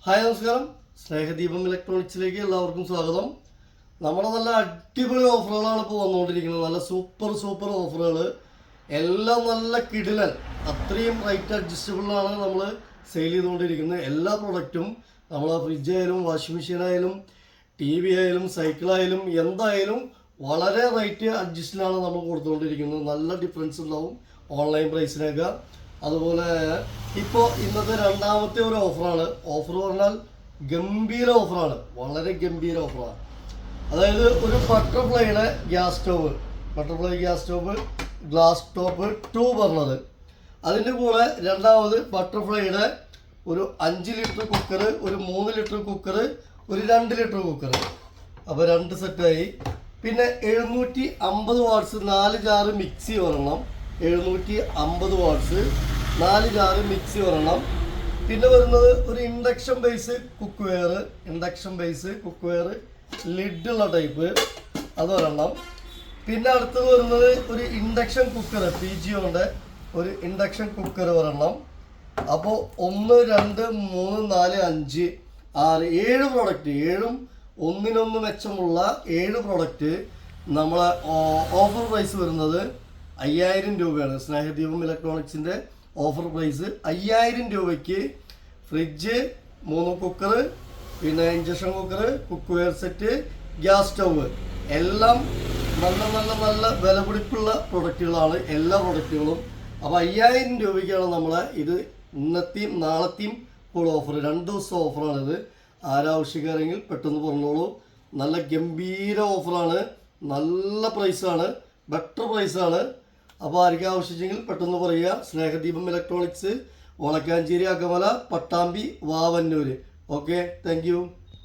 Hi നമസ്കാരം. സ്നേഹദീപം ഇലക്ട്രോണിക്സിലേക്ക് എല്ലാവർക്കും സ്വാഗതം. നമ്മുടെ നല്ല അടിപൊളി ഓഫറുകളാണ് ഇപ്പോൾ വന്നുകൊണ്ടിരിക്കുന്നത്. നല്ല സൂപ്പർ ഓഫറുകൾ, എല്ലാം നല്ല കിടിലൻ, അത്രയും റേറ്റ് അഡ്ജസ്റ്റബിളാണ് നമ്മൾ സെയിൽ ചെയ്തുകൊണ്ടിരിക്കുന്നത്. എല്ലാ പ്രൊഡക്റ്റും നമ്മൾ ഫ്രിഡ്ജ് ആയാലും വാഷിംഗ് മെഷീൻ ആയാലും ടി വി ആയാലും സൈക്കിളായാലും എന്തായാലും വളരെ റേറ്റ് അഡ്ജസ്റ്റിലാണ് നമ്മൾ കൊടുത്തുകൊണ്ടിരിക്കുന്നത്. നല്ല ഡിഫറൻസ് ഉണ്ടാവും ഓൺലൈൻ പ്രൈസിനൊക്കെ. അതുപോലെ ഇപ്പോൾ ഇന്നത്തെ രണ്ടാമത്തെ ഒരു ഓഫറാണ്. ഓഫർ പറഞ്ഞാൽ ഗംഭീര ഓഫറാണ്, വളരെ ഗംഭീര ഓഫറാണ്. അതായത് ഒരു ബട്ടർഫ്ലൈയുടെ ഗ്യാസ് സ്റ്റോവ് ഗ്ലാസ് ടോപ്പ് 2 പറഞ്ഞത്, അതിൻ്റെ കൂടെ രണ്ടാമത് ബട്ടർഫ്ലൈയുടെ ഒരു 5 ലിറ്റർ കുക്കർ, ഒരു 3 ലിറ്റർ കുക്കർ, ഒരു 2 ലിറ്റർ കുക്കർ. അപ്പോൾ 2 സെറ്റായി. പിന്നെ 750 വാട്ട്സ് 4 ജാറ് മിക്സി ഒരെണ്ണം, 750 വാട്ട്സ് 4 ജാറ് മിക്സി ഒരെണ്ണം. പിന്നെ വരുന്നത് ഒരു ഇൻഡക്ഷൻ ബേസ് കുക്ക് വെയർ ലിഡുള്ള ടൈപ്പ്, അതൊരെണ്ണം. പിന്നെ അടുത്തത് വരുന്നത് ഒരു ഇൻഡക്ഷൻ കുക്കർ, PGOൻ്റെ ഒരു ഇൻഡക്ഷൻ കുക്കർ ഒരെണ്ണം. അപ്പോൾ 1 2 3 4 5 6 7 പ്രോഡക്റ്റ്, 7ഉം ഒന്നിനൊന്ന് മെച്ചമുള്ള 7 പ്രോഡക്റ്റ്. നമ്മളെ ഓഫർ പ്രൈസ് വരുന്നത് 5000 രൂപയാണ്. സ്നേഹദീപം ഇലക്ട്രോണിക്സിൻ്റെ ഓഫർ പ്രൈസ് 5000 രൂപയ്ക്ക് ഫ്രിഡ്ജ്, 3 കുക്കർ, പിന്നെ induction cooker, cook wear set, gas stove, എല്ലാം നല്ല വിലപിടിപ്പുള്ള പ്രൊഡക്റ്റുകളാണ് എല്ലാ പ്രൊഡക്റ്റുകളും. അപ്പോൾ 5000 രൂപയ്ക്കാണ് നമ്മളെ ഇത് ഇന്നത്തെയും നാളത്തെയും കൂടെ ഓഫർ, 2 ദിവസം ഓഫറാണിത്. ആരാവശ്യക്കാരെങ്കിൽ പെട്ടെന്ന് പറഞ്ഞോളൂ. നല്ല ഗംഭീര ഓഫറാണ്, നല്ല പ്രൈസാണ്, ബെറ്റർ പ്രൈസാണ്. അപ്പോൾ ആർക്കും ആവശ്യമെങ്കിൽ പെട്ടെന്ന് പറയുക. Snehadeepam electronics, Valakkanchery, Akamala, Pattambi, Vavannur. Okay, thank U.